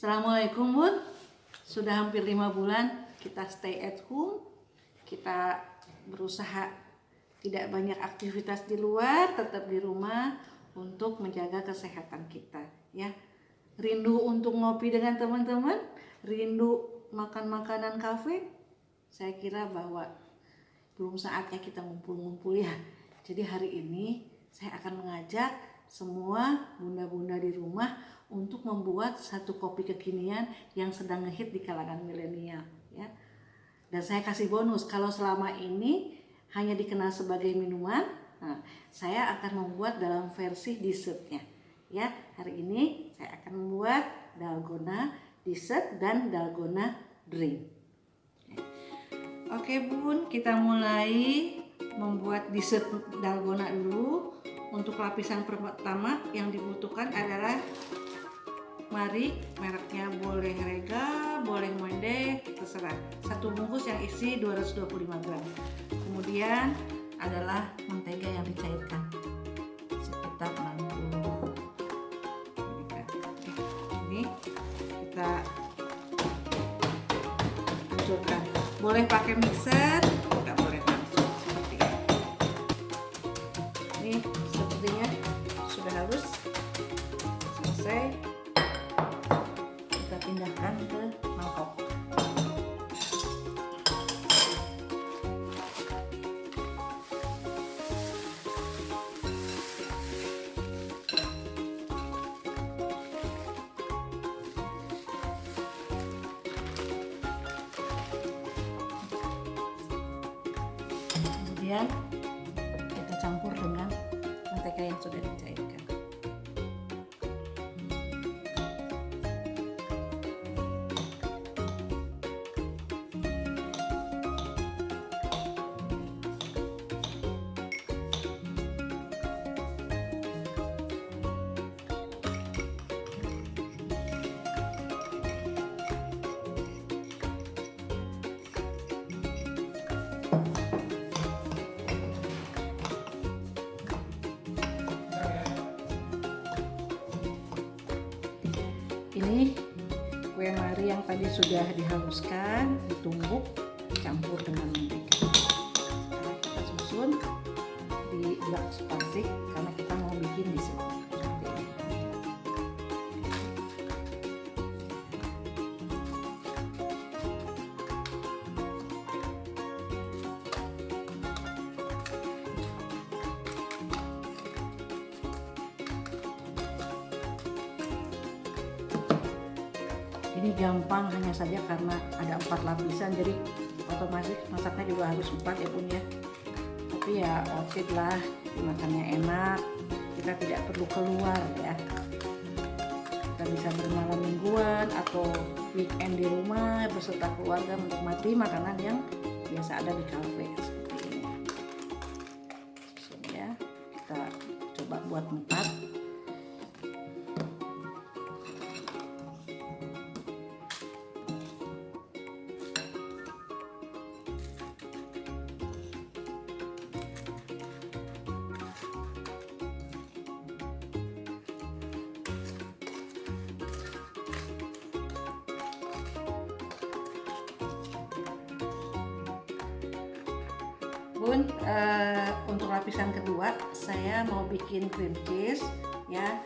Assalamualaikum Bun. Sudah hampir 5 bulan kita stay at home. Kita berusaha tidak banyak aktivitas di luar, tetap di rumah untuk menjaga kesehatan kita ya. Rindu untuk ngopi dengan teman-teman, rindu makan makanan kafe. Saya kira bahwa belum saatnya kita ngumpul-ngumpul ya. Jadi hari ini saya akan mengajak semua bunda-bunda di rumah untuk membuat satu kopi kekinian yang sedang ngehit di kalangan milenial ya. Dan saya kasih bonus, kalau selama ini hanya dikenal sebagai minuman, saya akan membuat dalam versi dessertnya ya. Hari ini saya akan membuat dalgona dessert dan dalgona drink. Oke Bun, kita mulai membuat dessert dalgona dulu. Untuk lapisan pertama yang dibutuhkan adalah mari, mereknya boleh Rega, boleh Monde, terserah. Satu bungkus yang isi 225 gram. Kemudian adalah mentega yang dicairkan sekitar 60 mg. Ini kita hancurkan. Boleh pakai mixer, nggak boleh langsung seperti ini. Ini sepertinya sudah halus, selesai. Kita pindahkan ke mangkok. Kemudian kita campur dengan mentega yang sudah dicairkan. Ini kue mari yang tadi sudah dihaluskan, ditumbuk, campur dengan mentega. Sekarang kita susun di bak spanduk karena kita mau bikin dessert. Seperti ini. Ini gampang hanya saja karena ada 4 lapisan, jadi otomatis masaknya juga harus 4 ya Bun ya. Tapi ya worth it lah, makannya enak, kita tidak perlu keluar ya. Kita bisa bermalam mingguan atau weekend di rumah beserta keluarga menikmati makanan yang biasa ada di kafe seperti ini. Ya, kita coba buat 4. Bun, untuk lapisan kedua saya mau bikin cream cheese ya.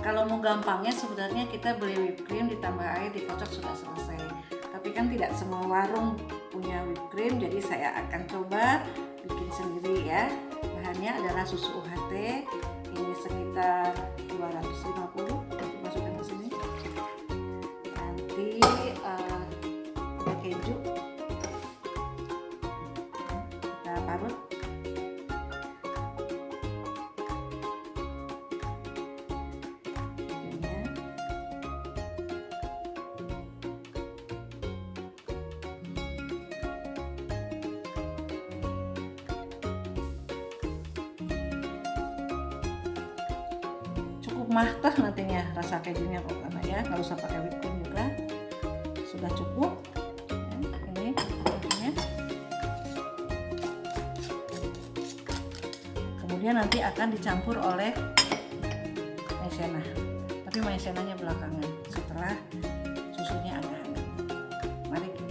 Kalau mau gampangnya sebenarnya kita beli whipped cream ditambah air dikocok sudah selesai. Tapi kan tidak semua warung punya whipped cream, jadi saya akan coba bikin sendiri ya. Bahannya adalah susu UHT, ini sekitar 250, masukkan ke sini. Nanti ada keju. Parut, cukup matah nantinya rasa kejunya kok karena ya, nggak usah pakai whipped cream juga, sudah cukup. Ini kejunya. Kemudian nanti akan dicampur oleh maizena, tapi maizenanya belakangan setelah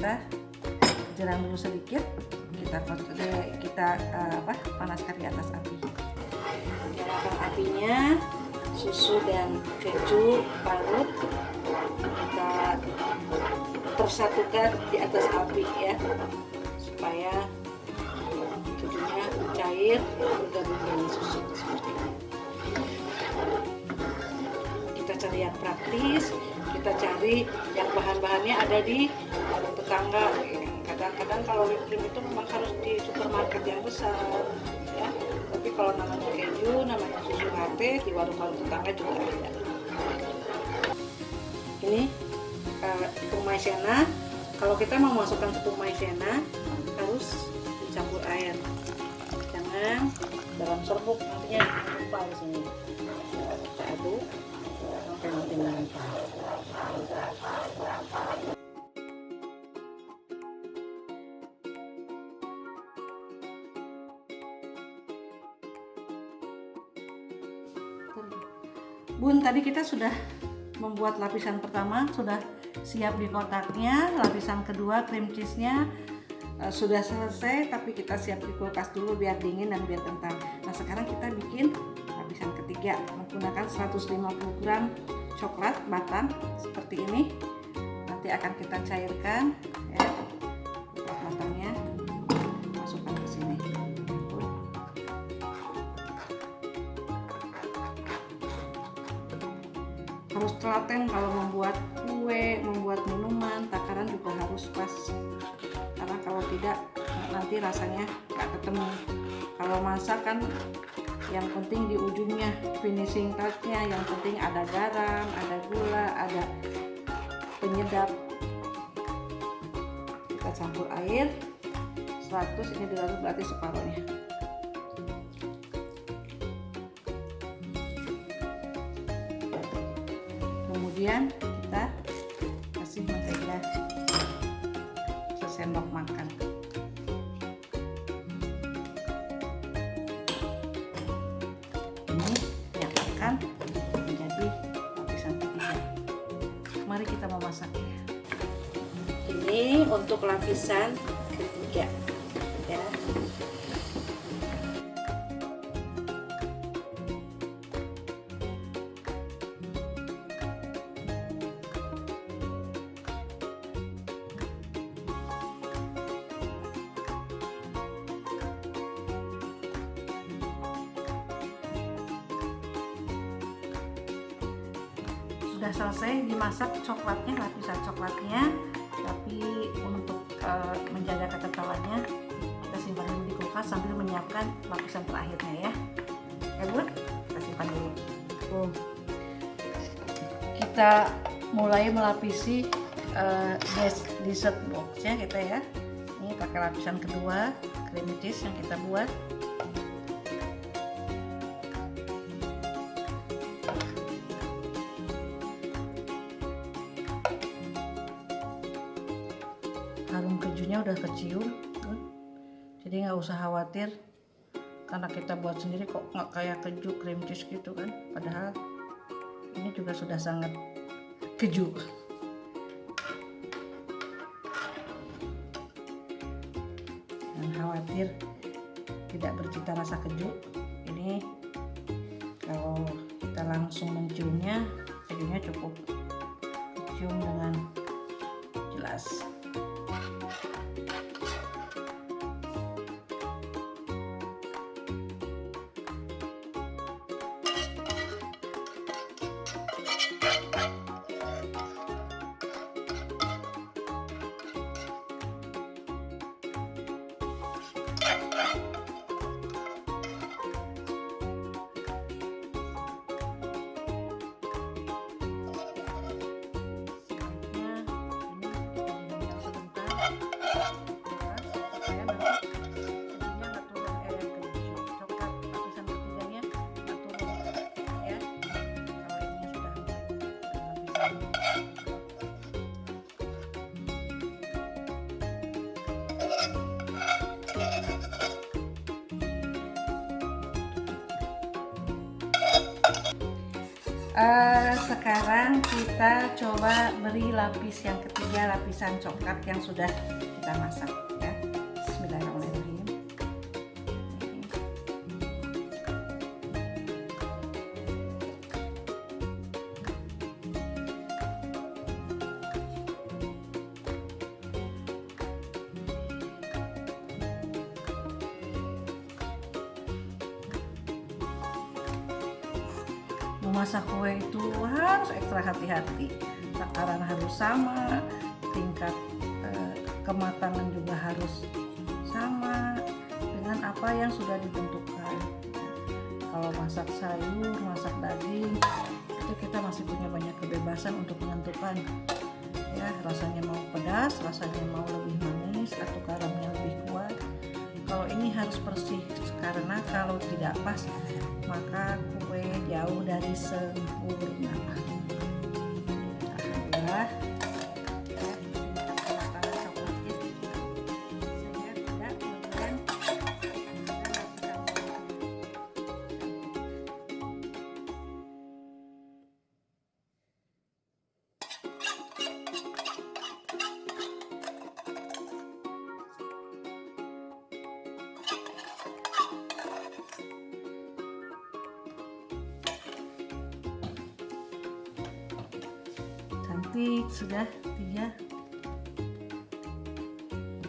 kita jerang dulu sedikit, kita panaskan di atas api. Nyalakan apinya, susu dan keju parut kita persatukan di atas api ya, supaya kejunya cair bergabung dengan susu seperti ini. Kita cari yang praktis, kita cari yang bahan-bahannya ada di warung tetangga. Kadang-kadang kalau whipped cream itu memang harus di supermarket yang besar ya, tapi kalau namanya keju, namanya susu latte di warung-warung tetangga juga ada. Ini tepung maizena. Kalau kita mau masukkan tepung maizena harus dicampur air, jangan dalam serbuk, nantinya lupa di sini. Kita aduk sampai nanti menempel. Bun, tadi kita sudah membuat lapisan pertama, sudah siap di kotaknya. Lapisan kedua cream cheese-nya sudah selesai, tapi kita siap di kulkas dulu biar dingin dan biar kental. Nah, sekarang kita bikin lapisan ketiga menggunakan 150 gram coklat batang seperti ini. Nanti akan kita cairkan ya, coklat batangnya masukkan ke sini. Harus telaten kalau membuat kue, membuat minuman, takaran juga harus pas, karena kalau tidak nanti rasanya nggak ketemu. Kalau masak kan yang penting di ujungnya, finishing touch-nya, yang penting ada garam, ada gula, ada penyedap. Kita campur air 100, ini dilarut berarti separuhnya. Kemudian kita kasih mentega sesendok makan. Ini yang akan menjadi lapisan ketiga. Mari kita memasaknya. Ini untuk lapisan ketiga ya. Sudah selesai dimasak coklatnya, lapisan coklatnya, tapi untuk menjaga kekentalannya kita simpan dulu di kulkas sambil menyiapkan lapisan terakhirnya ya. Bun, kita simpan dulu. Kita mulai melapisi dessert boxnya kita ya. Ini pakai lapisan kedua cream cheese yang kita buat. Harum kejunya udah kecium, jadi nggak usah khawatir karena kita buat sendiri kok nggak kayak keju cream cheese gitu kan, padahal ini juga sudah sangat keju. Jangan khawatir tidak bercita rasa keju. Ini kalau kita langsung menciumnya, kejunya cukup dicium dengan jelas. Sekarang kita coba beri lapis yang ketiga, lapisan coklat yang sudah kita masak ya. Bismillahirrahmanirrahim. Memasak kue itu harus ekstra hati-hati, takaran harus sama, tingkat kematangan juga harus sama dengan apa yang sudah ditentukan. Kalau masak sayur, masak daging, itu kita masih punya banyak kebebasan untuk menentukan ya, rasanya mau pedas, rasanya mau lebih manis atau garamnya lebih kuat. Kalau ini harus persis, karena kalau tidak pas maka kue jauh dari sempurna. Alhamdulillah ya, makanan coklatnya saya tidak kemudian cantik. Sudah 3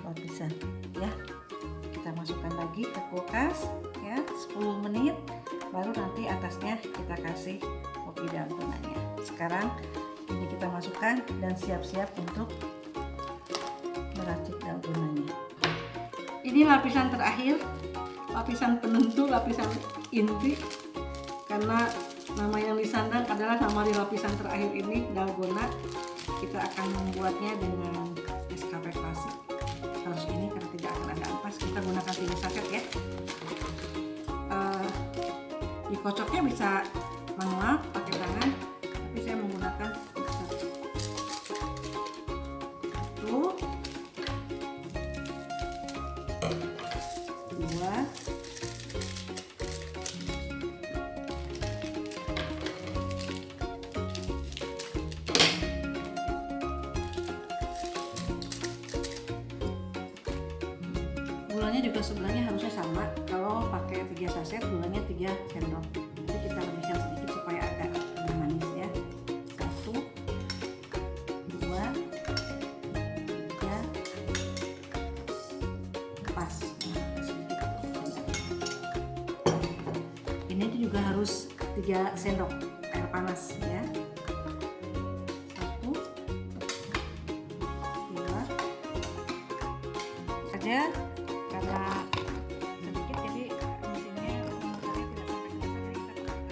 lapisan ya, kita masukkan lagi ke kulkas ya 10 menit, baru nanti atasnya kita kasih kopi dalgonanya. Sekarang ini kita masukkan dan siap-siap untuk meracik dalgonanya. Ini lapisan terakhir, lapisan penentu, lapisan inti, karena nama yang disandang adalah nama di lapisan terakhir ini, dalgona. Kita akan membuatnya dengan Nescafe klasik. Harus ini karena tidak akan ada ampas, kita gunakan 3 saset ya. Dikocoknya bisa manual pakai tangan, tapi saya menggunakan mixer. 1, 2, gulanya juga sebenarnya harusnya sama. Kalau pakai 3 saset, gulanya 3 sendok. Jadi kita lebihkan sedikit supaya agak lebih manis ya. 1, 2, 3, pas. Sedikit. Ini juga harus 3 sendok air panas ya. 1, 2 aja. Karena sedikit jadi mesinnya memutarnya tidak sampai ke dasar, jadi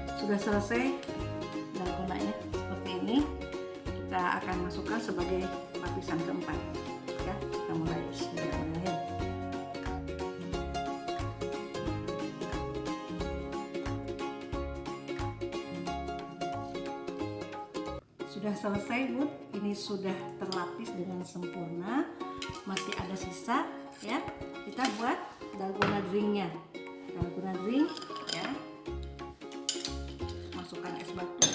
kita sudah selesai dalgonanya seperti ini. Kita akan masukkan sebagai lapisan keempat ya. Kita mulai bismillahirrahmanirrahim. Sudah selesai Bud, ini sudah terlapis dengan sempurna. Masih ada sisa ya, kita buat dalgona drinknya. Dalgona drink ya, masukkan es batu.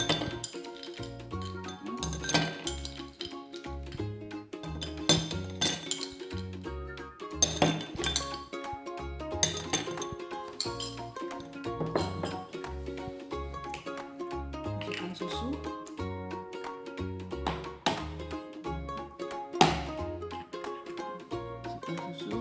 Masukkan susu. Masukkan susu.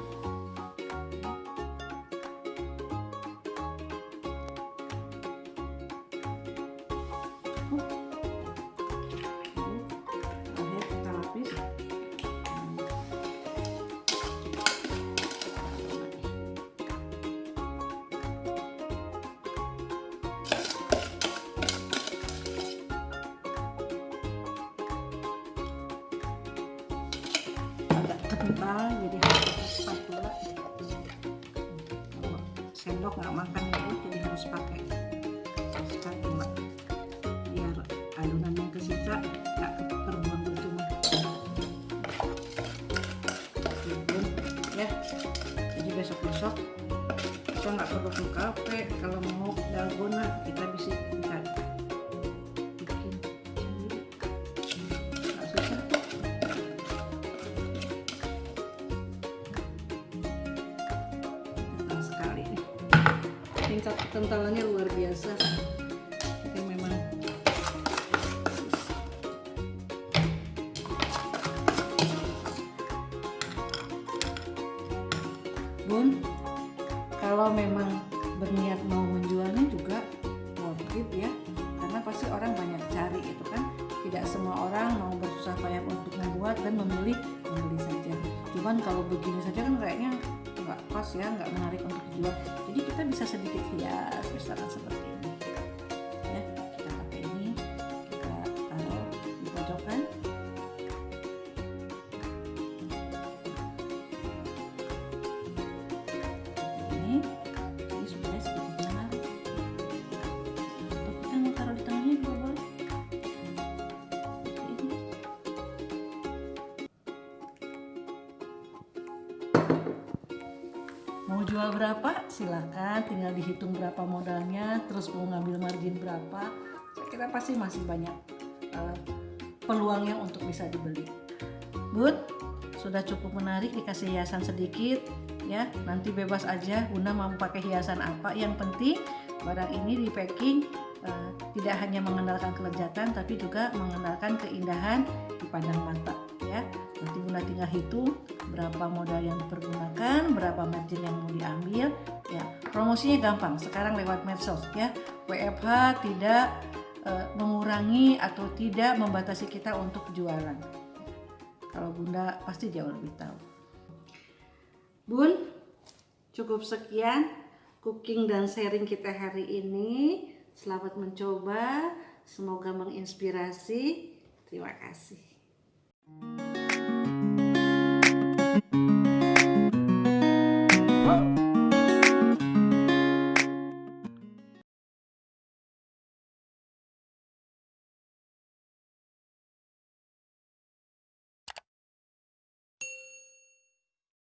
Terakhir kita lapis. Agak kental jadi harus pakai spatula. Kalau sendok nggak makan itu jadi harus pakai cocok. Kita nggak perlu ke kafe, kalau mau dalgona kita bisa bikin sendiri, nggak susah kok. Kental sekali nih, tingkat kekentalannya luar biasa. Ini memang Bun, kalau memang berniat mau menjualnya juga worth it ya, karena pasti orang banyak cari itu kan. Tidak semua orang mau bersusah payah untuk membuat dan membeli saja. Cuman kalau begini saja kan kayaknya nggak pas ya, nggak menarik untuk dijual. Jadi kita bisa sedikit hias, misalkan seperti ini ya. Kita pakai ini, kita taruh di pojokan. Ini supaya sedikit menarik. Atau kita mau taruh di tengahnya juga boleh. Seperti ini. Mau jual berapa? Silakan, tinggal dihitung berapa modalnya, terus mau ngambil margin berapa. Saya kira pasti masih banyak peluangnya untuk bisa dibeli. Bun, sudah cukup menarik, dikasih hiasan sedikit ya. Nanti bebas aja Bunda mau pakai hiasan apa. Yang penting barang ini di packing tidak hanya mengenalkan kelezatan, tapi juga mengenalkan keindahan dipandang mata ya. Nanti Bunda tinggal hitung berapa modal yang dipergunakan, berapa margin yang mau diambil ya. Promosinya gampang sekarang lewat medsos ya. WFH tidak mengurangi atau tidak membatasi kita untuk jualan. Kalau Bunda pasti jauh lebih tahu. Bun, cukup sekian cooking dan sharing kita hari ini. Selamat mencoba, semoga menginspirasi. Terima kasih.